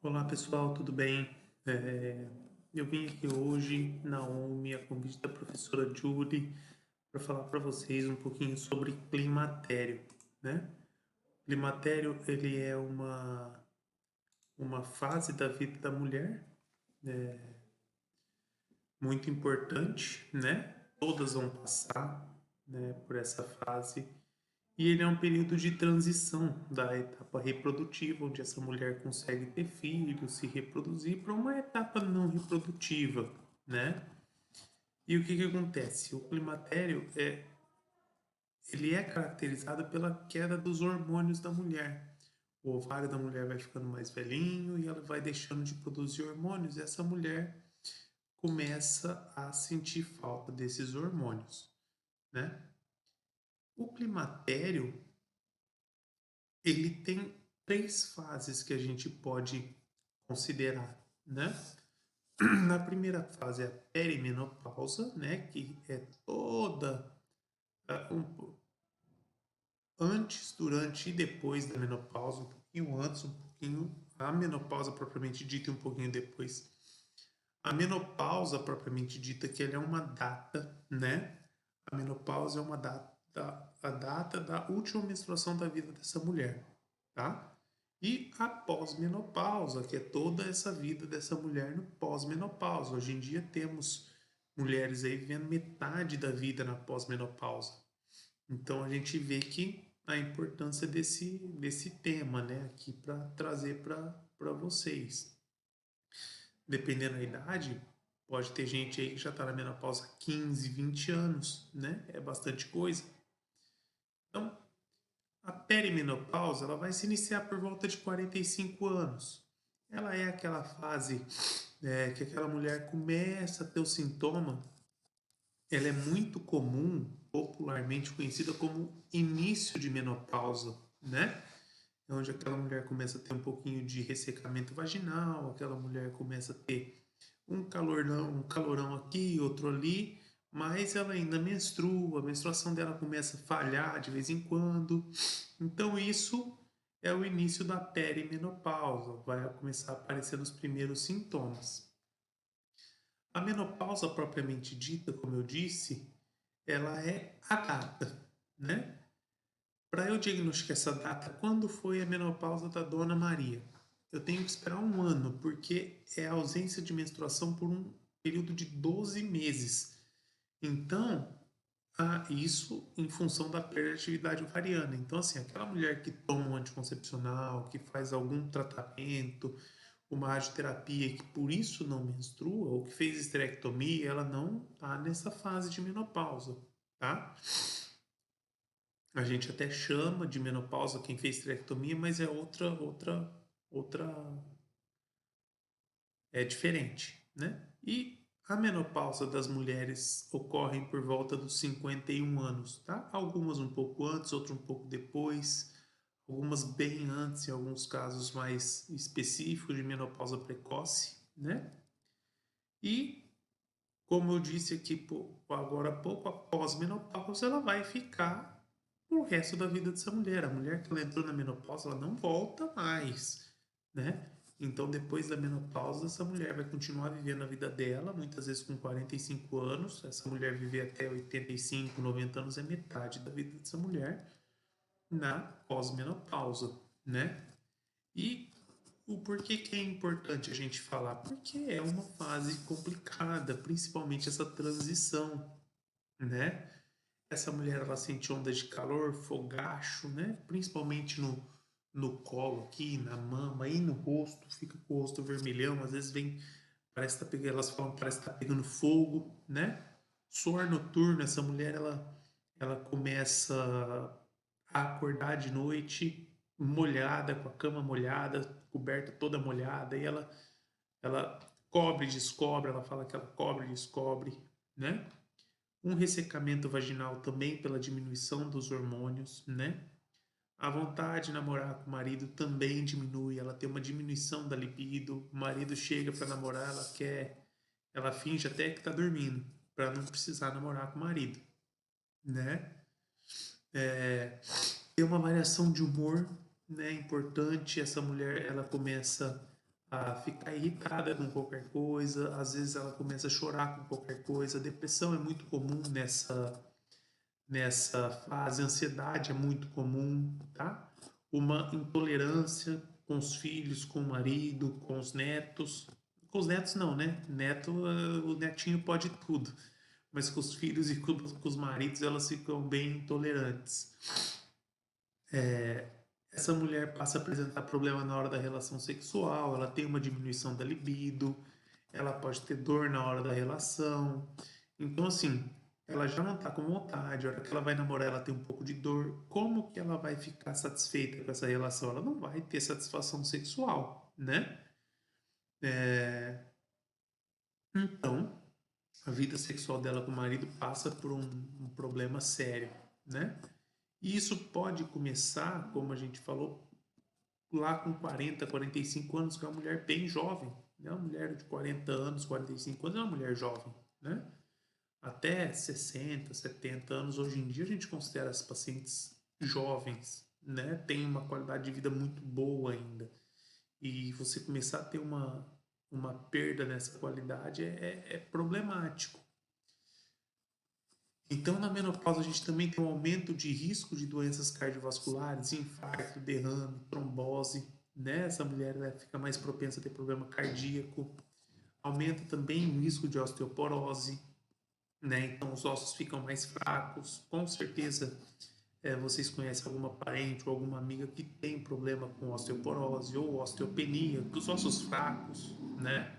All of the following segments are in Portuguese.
Olá pessoal, tudo bem? É, eu vim aqui hoje na OMI, a convite da professora Julie, para falar para vocês um pouquinho sobre climatério, né? Climatério, ele é uma fase da vida da mulher muito importante, né? Todas vão passar, né, por essa fase. E ele é um período de transição da etapa reprodutiva, onde essa mulher consegue ter filhos, se reproduzir, para uma etapa não reprodutiva, né? E o que que acontece? O climatério ele é caracterizado pela queda dos hormônios da mulher. O ovário da mulher vai ficando mais velhinho e ela vai deixando de produzir hormônios. E essa mulher começa a sentir falta desses hormônios, né? O climatério ele tem três fases que a gente pode considerar, né? Na primeira fase é a perimenopausa, né? Que é toda antes, durante e depois da menopausa, um pouquinho antes, um pouquinho a menopausa propriamente dita e um pouquinho depois. A menopausa propriamente dita que ela é uma data, né? A menopausa é uma data, a data da última menstruação da vida dessa mulher, tá? E a pós-menopausa, que é toda essa vida dessa mulher no pós-menopausa. Hoje em dia temos mulheres aí vivendo metade da vida na pós-menopausa. Então a gente vê que a importância desse tema, né, aqui para trazer para vocês. Dependendo da idade, pode ter gente aí que já está na menopausa há 15, 20 anos, né? É bastante coisa. Então, a perimenopausa ela vai se iniciar por volta de 45 anos. Ela é aquela fase que aquela mulher começa a ter o sintoma. Ela é muito comum, popularmente conhecida como início de menopausa, né? É onde aquela mulher começa a ter um pouquinho de ressecamento vaginal, aquela mulher começa a ter um calorão aqui, outro ali, mas ela ainda menstrua, a menstruação dela começa a falhar de vez em quando. Então isso é o início da perimenopausa, vai começar a aparecer os primeiros sintomas. A menopausa propriamente dita, como eu disse, ela é a data, né? Para eu diagnosticar essa data, quando foi a menopausa da Dona Maria? Eu tenho que esperar um ano, porque é a ausência de menstruação por um período de 12 meses. Então, isso em função da perda de atividade ovariana. Então, assim, aquela mulher que toma um anticoncepcional, que faz algum tratamento, uma radioterapia, que por isso não menstrua, ou que fez esterectomia, ela não está nessa fase de menopausa, tá? A gente até chama de menopausa quem fez esterectomia, mas é outra, é diferente, né? E a menopausa das mulheres ocorre por volta dos 51 anos, tá? Algumas um pouco antes, outras um pouco depois, algumas bem antes, em alguns casos mais específicos de menopausa precoce, né? E, como eu disse aqui agora há pouco, após menopausa, ela vai ficar o resto da vida dessa mulher. A mulher que ela entrou na menopausa, ela não volta mais, né? Então, depois da menopausa, essa mulher vai continuar vivendo a vida dela, muitas vezes com 45 anos. Essa mulher viver até 85, 90 anos é metade da vida dessa mulher na pós-menopausa, né? E o porquê que é importante a gente falar? Porque é uma fase complicada, principalmente essa transição, né? Essa mulher ela sente ondas de calor, fogacho, né? Principalmente no colo aqui, na mama e no rosto, fica com o rosto vermelhão, às vezes vem, parece que tá pegando, elas falam que parece que tá pegando fogo, né? Suor noturno, essa mulher ela começa a acordar de noite molhada, com a cama molhada, coberta toda molhada, e ela cobre, descobre, ela fala que ela cobre, descobre, né? Um ressecamento vaginal também pela diminuição dos hormônios, né? A vontade de namorar com o marido também diminui, ela tem uma diminuição da libido. O marido chega para namorar, ela finge até que está dormindo, para não precisar namorar com o marido, né? Tem uma variação de humor, né? Importante. Essa mulher, ela começa a ficar irritada com qualquer coisa, às vezes ela começa a chorar com qualquer coisa. A depressão é muito comum nessa fase, a ansiedade é muito comum, tá? Uma intolerância com os filhos, com o marido, com os netos. Com os netos não, né? O netinho pode tudo. Mas com os filhos e com os maridos elas ficam bem intolerantes. Essa mulher passa a apresentar problema na hora da relação sexual, ela tem uma diminuição da libido, ela pode ter dor na hora da relação. Então, assim, ela já não está com vontade, a hora que ela vai namorar, ela tem um pouco de dor. Como que ela vai ficar satisfeita com essa relação? Ela não vai ter satisfação sexual, né? Então, a vida sexual dela com o marido passa por um problema sério, né? E isso pode começar, como a gente falou, lá com 40, 45 anos, que é uma mulher bem jovem, né? Uma mulher de 40 anos, 45 anos é uma mulher jovem, né? Até 60, 70 anos, hoje em dia a gente considera as pacientes jovens, né? Tem uma qualidade de vida muito boa ainda. E você começar a ter uma perda nessa qualidade é problemático. Então, na menopausa, a gente também tem um aumento de risco de doenças cardiovasculares, infarto, derrame, trombose, né? Essa mulher fica mais propensa a ter problema cardíaco. Aumenta também o risco de osteoporose, né? Então, os ossos ficam mais fracos. Com certeza, vocês conhecem alguma parente ou alguma amiga que tem problema com osteoporose ou osteopenia, dos ossos fracos, né?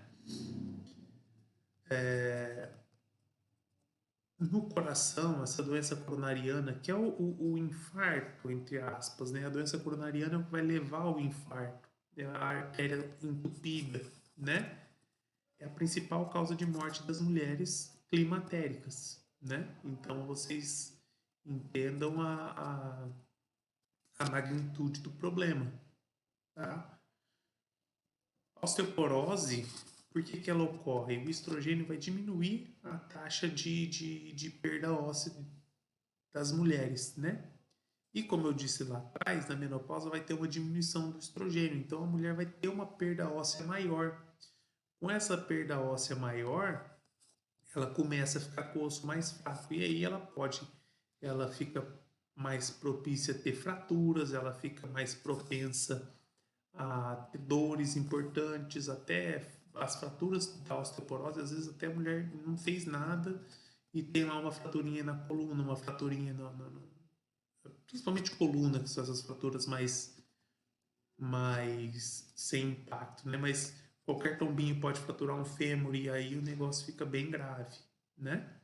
No coração, essa doença coronariana, que é o infarto, entre aspas, né? A doença coronariana é o que vai levar ao infarto, é a artéria entupida, né? É a principal causa de morte das mulheres climatéricas, né? Então vocês entendam a magnitude do problema, tá? A osteoporose, por que ela ocorre? O estrogênio vai diminuir a taxa de perda óssea das mulheres, né? E como eu disse lá atrás, na menopausa vai ter uma diminuição do estrogênio, então a mulher vai ter uma perda óssea maior. Com essa perda óssea maior, ela começa a ficar com o osso mais fraco e aí ela fica mais propícia a ter fraturas, ela fica mais propensa a ter dores importantes, até as fraturas da osteoporose, às vezes até a mulher não fez nada e tem lá uma fraturinha na coluna, uma fraturinha principalmente coluna, que são essas fraturas mais sem impacto, né? Mas qualquer tombinho pode fraturar um fêmur e aí o negócio fica bem grave, né?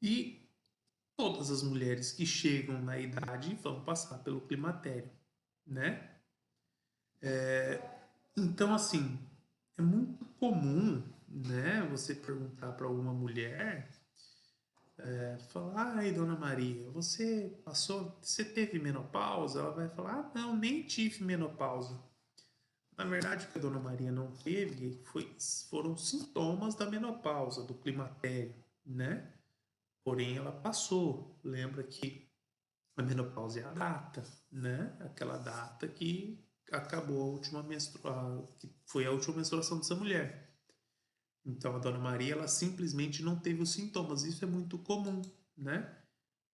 E todas as mulheres que chegam na idade vão passar pelo climatério, né? Então, assim, é muito comum, né, você perguntar para alguma mulher, falar, ai, dona Maria, você teve menopausa? Ela vai falar, ah, não, nem tive menopausa. Na verdade, o que a dona Maria não teve foram sintomas da menopausa, do climatério, né? Porém, ela passou. Lembra que a menopausa é a data, né? Aquela data que acabou a última menstruação, que foi a última menstruação dessa mulher. Então, a dona Maria, ela simplesmente não teve os sintomas. Isso é muito comum, né?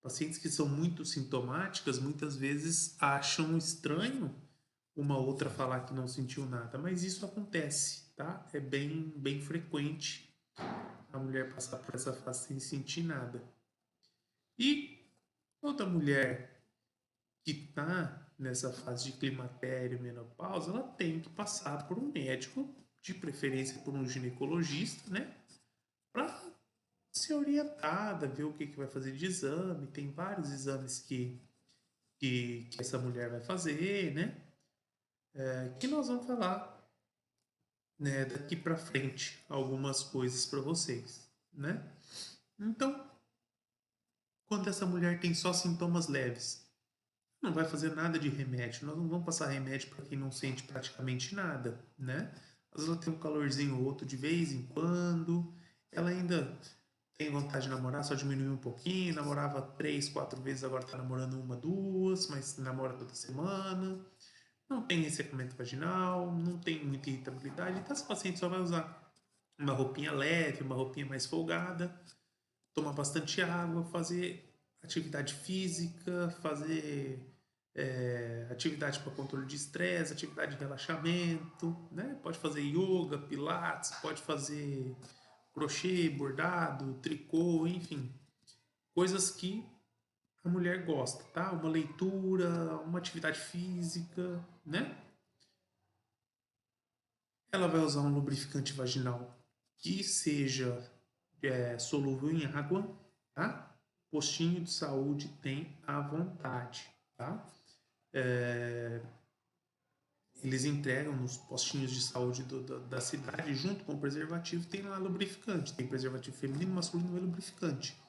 Pacientes que são muito sintomáticas muitas vezes acham estranho uma outra falar que não sentiu nada, mas isso acontece, tá? É bem frequente a mulher passar por essa fase sem sentir nada. E toda mulher que está nessa fase de climatério, menopausa, ela tem que passar por um médico, de preferência por um ginecologista, né? Para ser orientada, ver o que vai fazer de exame. Tem vários exames que essa mulher vai fazer, né? Que nós vamos falar, né, daqui para frente algumas coisas para vocês, né? Então, quando essa mulher tem só sintomas leves, não vai fazer nada de remédio. Nós não vamos passar remédio para quem não sente praticamente nada, né? Às vezes ela tem um calorzinho ou outro de vez em quando. Ela ainda tem vontade de namorar, só diminuiu um pouquinho. Namorava 3, 4 vezes, agora tá namorando uma, duas, mas namora toda semana. não tem ressecamento vaginal, não tem muita irritabilidade, então essa paciente só vai usar uma roupinha leve, uma roupinha mais folgada, tomar bastante água, fazer atividade física, fazer atividade para controle de estresse, atividade de relaxamento, né? Pode fazer yoga, pilates, pode fazer crochê, bordado, tricô, enfim, coisas que a mulher gosta, tá? Uma leitura, uma atividade física, né? Ela vai usar um lubrificante vaginal que seja solúvel em água, tá? Postinho de saúde tem à vontade, tá? É, eles entregam nos postinhos de saúde da cidade, junto com o preservativo, tem lá lubrificante. Tem preservativo feminino, masculino e lubrificante.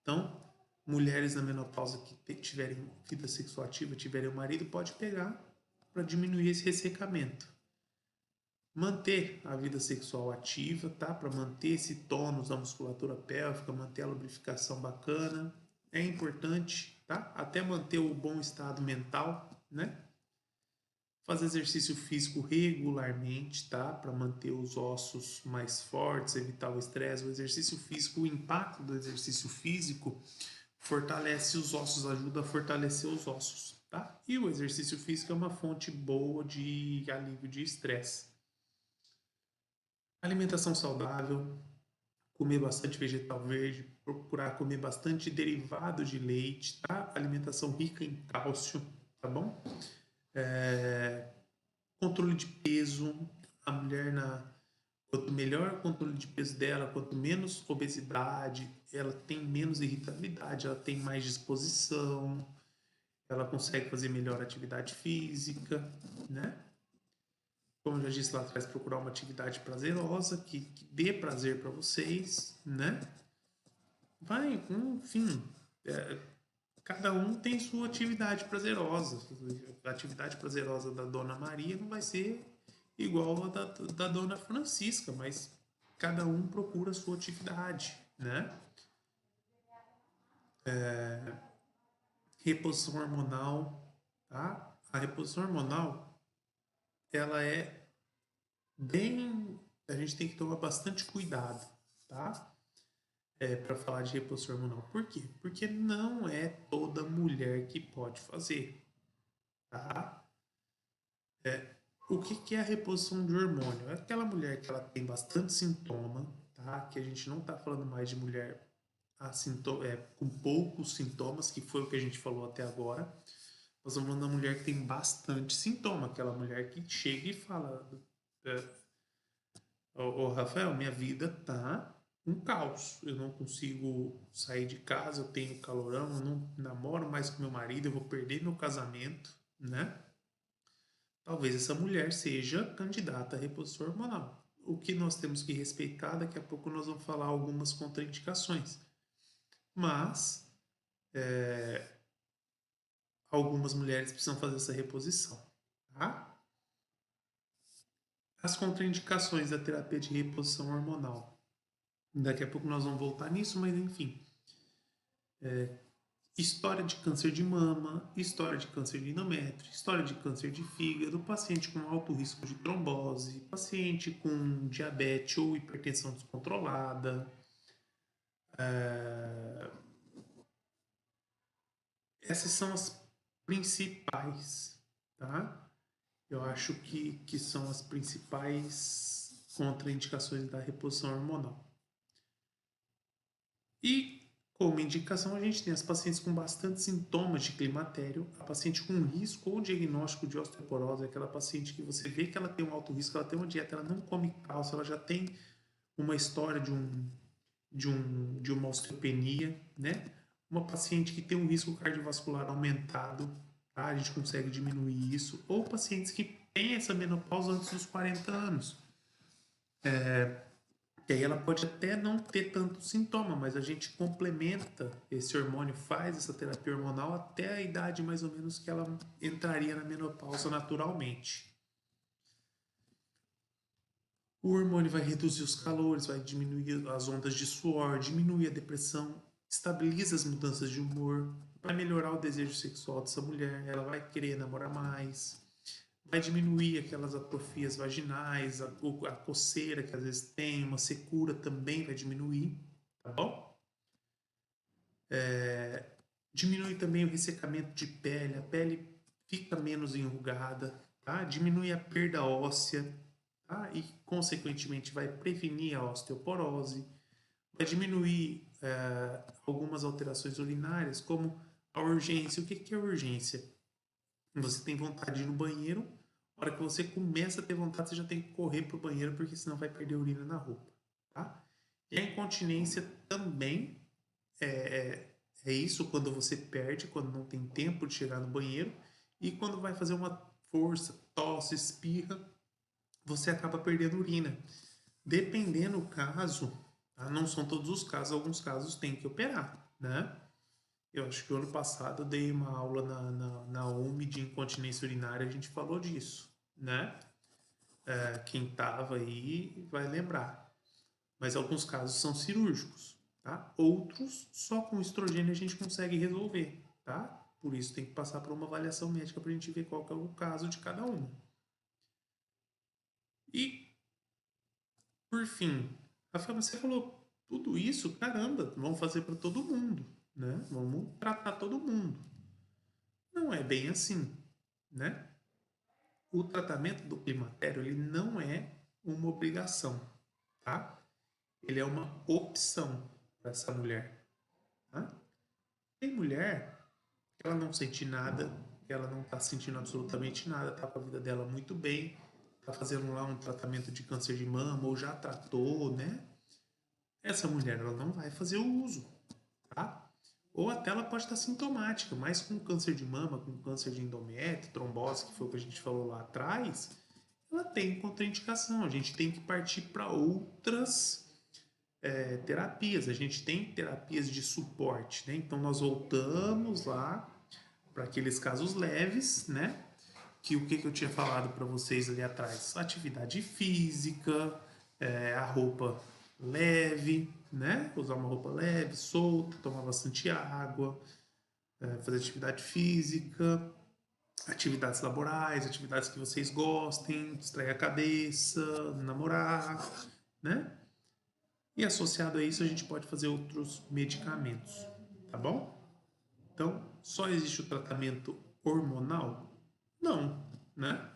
Então, mulheres na menopausa que tiverem vida sexual ativa, tiverem o marido, pode pegar para diminuir esse ressecamento. Manter a vida sexual ativa, tá? Para manter esse tônus da musculatura pélvica, manter a lubrificação bacana, é importante, tá? Até manter o bom estado mental, né? Fazer exercício físico regularmente, tá? Para manter os ossos mais fortes, evitar o estresse. O exercício físico, o impacto do exercício físico fortalece os ossos, ajuda a fortalecer os ossos, tá? E o exercício físico é uma fonte boa de alívio de estresse. Alimentação saudável, comer bastante vegetal verde, procurar comer bastante derivado de leite, tá? Alimentação rica em cálcio, tá bom? Controle de peso, a mulher quanto melhor o controle de peso dela, quanto menos obesidade, ela tem menos irritabilidade, ela tem mais disposição, ela consegue fazer melhor atividade física, né? Como eu já disse lá atrás, procurar uma atividade prazerosa, que dê prazer para vocês, né? Vai, enfim, cada um tem sua atividade prazerosa. A atividade prazerosa da Dona Maria não vai ser igual a da Dona Francisca, mas cada um procura a sua atividade, né? Reposição hormonal, tá? A reposição hormonal, ela é bem... A gente tem que tomar bastante cuidado, tá? Para falar de reposição hormonal. Por quê? Porque não é toda mulher que pode fazer, tá? O que é a reposição de hormônio? É aquela mulher que ela tem bastante sintoma, tá? Que a gente não está falando mais de mulher com poucos sintomas, que foi o que a gente falou até agora. Nós estamos falando da mulher que tem bastante sintoma, aquela mulher que chega e fala: Rafael, minha vida tá um caos. Eu não consigo sair de casa, eu tenho calorão, eu não namoro mais com meu marido, eu vou perder meu casamento, né? Talvez essa mulher seja candidata a reposição hormonal. O que nós temos que respeitar, daqui a pouco nós vamos falar algumas contraindicações. Mas algumas mulheres precisam fazer essa reposição, tá? As contraindicações da terapia de reposição hormonal. Daqui a pouco nós vamos voltar nisso, mas enfim. História de câncer de mama, história de câncer de endométrio, história de câncer de fígado, paciente com alto risco de trombose, paciente com diabetes ou hipertensão descontrolada. Essas são as principais, tá? Eu acho que são as principais contraindicações da reposição hormonal. E como indicação, a gente tem as pacientes com bastante sintomas de climatério, a paciente com risco ou diagnóstico de osteoporose, aquela paciente que você vê que ela tem um alto risco, ela tem uma dieta, ela não come cálcio, ela já tem uma história de uma osteopenia, né? Uma paciente que tem um risco cardiovascular aumentado, tá? A gente consegue diminuir isso. Ou pacientes que têm essa menopausa antes dos 40 anos. E aí ela pode até não ter tanto sintoma, mas a gente complementa esse hormônio, faz essa terapia hormonal até a idade mais ou menos que ela entraria na menopausa naturalmente. O hormônio vai reduzir os calores, vai diminuir as ondas de suor, diminuir a depressão, estabiliza as mudanças de humor, vai melhorar o desejo sexual dessa mulher, ela vai querer namorar mais, vai diminuir aquelas atrofias vaginais, a coceira que às vezes tem, uma secura também vai diminuir, tá bom? Diminui também o ressecamento de pele, a pele fica menos enrugada, tá? Diminui a perda óssea, tá? E, consequentemente, vai prevenir a osteoporose, vai diminuir algumas alterações urinárias, como a urgência. O que é urgência? Você tem vontade de ir no banheiro, a hora que você começa a ter vontade, você já tem que correr para o banheiro, porque senão vai perder urina na roupa, tá? E a incontinência também é isso quando você perde, quando não tem tempo de chegar no banheiro, e quando vai fazer uma força, tosse, espirra, você acaba perdendo urina. Dependendo do caso, tá? Não são todos os casos, alguns casos tem que operar, né? Eu acho que o ano passado eu dei uma aula na UME de incontinência urinária, a gente falou disso, né? Quem tava aí vai lembrar. Mas alguns casos são cirúrgicos, tá? Outros, só com estrogênio a gente consegue resolver, tá? Por isso tem que passar por uma avaliação médica para a gente ver qual que é o caso de cada um. E, por fim, Rafael, você falou tudo isso, caramba, vamos fazer para todo mundo, né? Vamos tratar todo mundo. Não é bem assim, né? O tratamento do climatério, ele não é uma obrigação, tá? Ele é uma opção para essa mulher, tá? Tem mulher que ela não sente nada, que ela não está sentindo absolutamente nada, tá com a vida dela muito bem, tá fazendo lá um tratamento de câncer de mama ou já tratou, né? Essa mulher ela não vai fazer o uso, tá? Ou até ela pode estar sintomática, mas com câncer de mama, com câncer de endométrio, trombose, que foi o que a gente falou lá atrás, ela tem contraindicação. A gente tem que partir para outras terapias. A gente tem terapias de suporte, né? Então nós voltamos lá para aqueles casos leves, né? Que o que eu tinha falado para vocês ali atrás? Atividade física, a roupa leve, né? Usar uma roupa leve, solta, tomar bastante água, fazer atividade física, atividades laborais, atividades que vocês gostem, distrair a cabeça, namorar, né? E associado a isso a gente pode fazer outros medicamentos, tá bom? Então, só existe o tratamento hormonal? Não, né?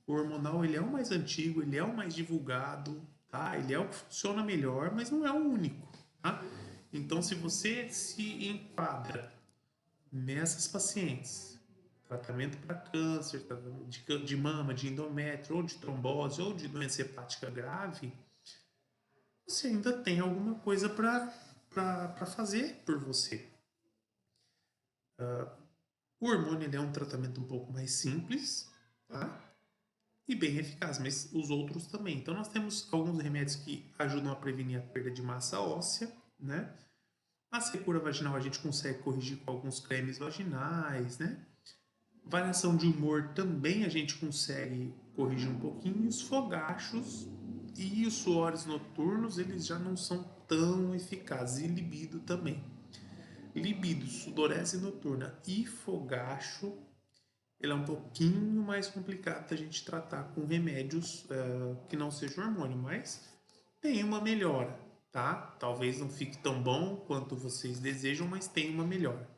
O hormonal ele é o mais antigo, ele é o mais divulgado, tá? Ele é o que funciona melhor, mas não é o único, tá? Então, se você se enquadra nessas pacientes, tratamento para câncer, tratamento de mama, de endométrio, ou de trombose, ou de doença hepática grave, você ainda tem alguma coisa para fazer por você. O hormônio ele é um tratamento um pouco mais simples, tá? E bem eficaz, mas os outros também. Então nós temos alguns remédios que ajudam a prevenir a perda de massa óssea, né? A secura vaginal a gente consegue corrigir com alguns cremes vaginais, né? Variação de humor também a gente consegue corrigir um pouquinho. Os fogachos e os suores noturnos, eles já não são tão eficazes. E libido também. Libido, sudorese noturna e fogacho, ele é um pouquinho mais complicado da gente tratar com remédios que não sejam hormônio, mas tem uma melhora, tá? Talvez não fique tão bom quanto vocês desejam, mas tem uma melhora.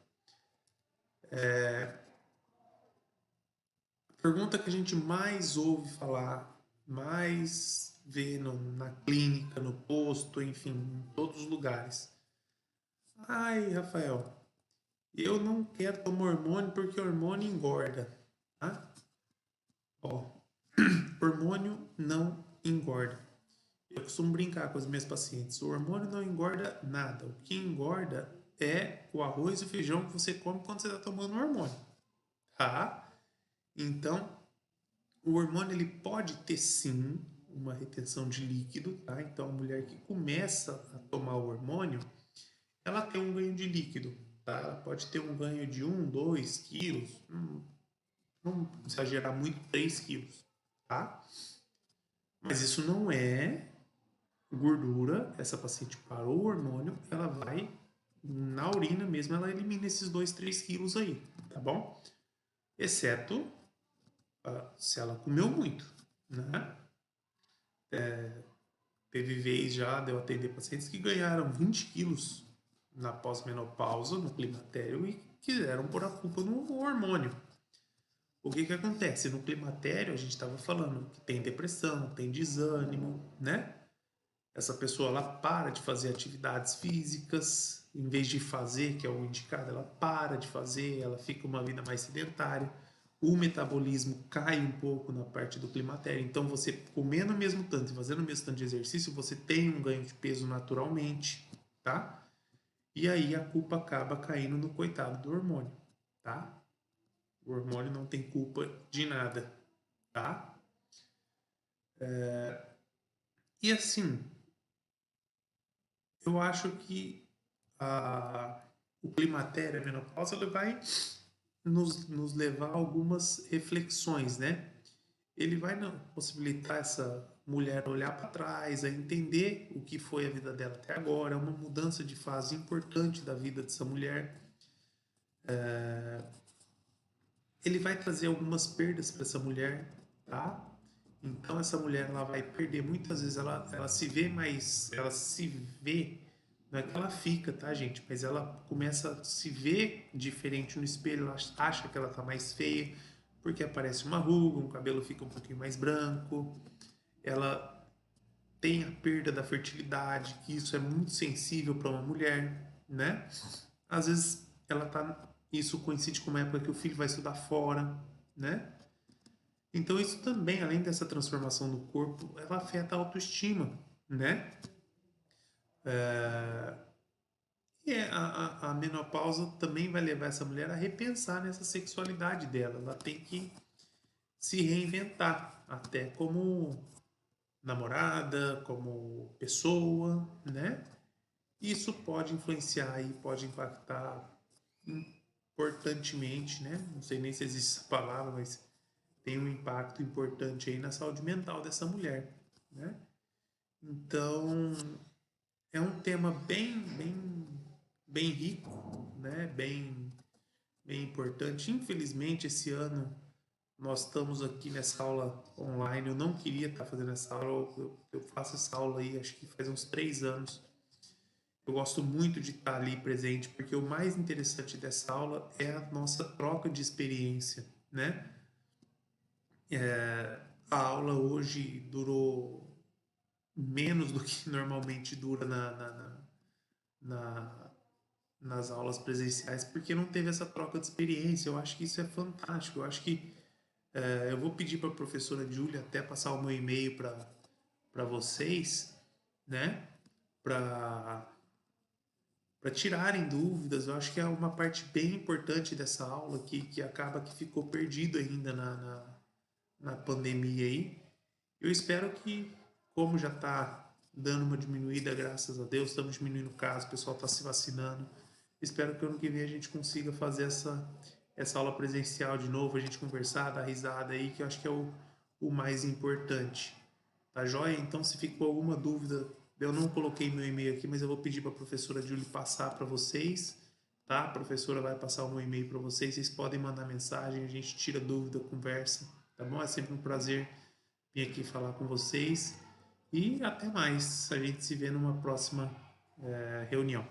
A pergunta que a gente mais ouve falar, mais vê na clínica, no posto, enfim, em todos os lugares. Ai, Rafael, eu não quero tomar hormônio porque hormônio engorda, tá? Ó, hormônio não engorda. Eu costumo brincar com as minhas pacientes. O hormônio não engorda nada. O que engorda é o arroz e o feijão que você come quando você está tomando hormônio, tá? Então, o hormônio ele pode ter sim uma retenção de líquido, tá? Então, a mulher que começa a tomar o hormônio, ela tem um ganho de líquido, tá? Ela pode ter um ganho de 2 quilos, não exagerar muito, 3 quilos, tá? Mas isso não é gordura. Essa paciente parou o hormônio, ela vai na urina mesmo, ela elimina esses 2, 3 quilos aí, tá bom? Exceto se ela comeu muito, né? Teve vez já de eu atender pacientes que ganharam 20 quilos na pós-menopausa, no climatério, e quiseram pôr a culpa no hormônio. O que que acontece? No climatério, a gente estava falando que tem depressão, tem desânimo, né? Essa pessoa, ela para de fazer atividades físicas, em vez de fazer, que é o indicado, ela para de fazer, ela fica uma vida mais sedentária. O metabolismo cai um pouco na parte do climatério. Então, você comendo o mesmo tanto e fazendo o mesmo tanto de exercício, você tem um ganho de peso naturalmente, tá? E aí a culpa acaba caindo no coitado do hormônio, tá? O hormônio não tem culpa de nada, tá? E assim, eu acho que o climatério, a menopausa, ele vai nos levar a algumas reflexões, né? Ele vai possibilitar essa mulher olhar para trás, a entender o que foi a vida dela até agora, é uma mudança de fase importante da vida dessa mulher. Ele vai trazer algumas perdas para essa mulher, tá? Então essa mulher ela vai perder muitas vezes ela se vê mais, ela se vê, não é que ela fica, tá, gente? Mas ela começa a se ver diferente no espelho, ela acha que ela tá mais feia, porque aparece uma ruga, um cabelo fica um pouquinho mais branco, ela tem a perda da fertilidade, que isso é muito sensível para uma mulher, né? Às vezes ela tá, isso coincide com uma época que o filho vai estudar fora, né? Então isso também, além dessa transformação no corpo, ela afeta a autoestima, né? E a menopausa também vai levar essa mulher a repensar nessa sexualidade dela. Ela tem que se reinventar, até como namorada, como pessoa, né? Isso pode influenciar e pode impactar importantemente, né? Não sei nem se existe essa palavra, mas tem um impacto importante aí na saúde mental dessa mulher, né? Então, é um tema bem rico, né? Bem importante. Infelizmente, esse ano nós estamos aqui nessa aula online. Eu não queria estar fazendo essa aula. Eu faço essa aula aí, acho que faz uns 3 anos. Eu gosto muito de estar ali presente, porque o mais interessante dessa aula é a nossa troca de experiência, né? A aula hoje durou menos do que normalmente dura na, nas aulas presenciais, porque não teve essa troca de experiência. Eu acho que isso é fantástico. Eu acho que eu vou pedir para a professora Júlia até passar o meu e-mail para vocês, né? Para tirarem dúvidas. Eu acho que é uma parte bem importante dessa aula que acaba que ficou perdido ainda na pandemia aí. Eu espero que, como já está dando uma diminuída, graças a Deus, estamos diminuindo o caso, o pessoal está se vacinando. Espero que ano que vem a gente consiga fazer essa aula presencial de novo, a gente conversar, dar risada aí, que eu acho que é o mais importante. Tá joia? Então, se ficou alguma dúvida, eu não coloquei meu e-mail aqui, mas eu vou pedir para a professora Julie passar para vocês, tá? A professora vai passar o meu e-mail para vocês, vocês podem mandar mensagem, a gente tira dúvida, conversa, tá bom? É sempre um prazer vir aqui falar com vocês e até mais. A gente se vê numa próxima reunião.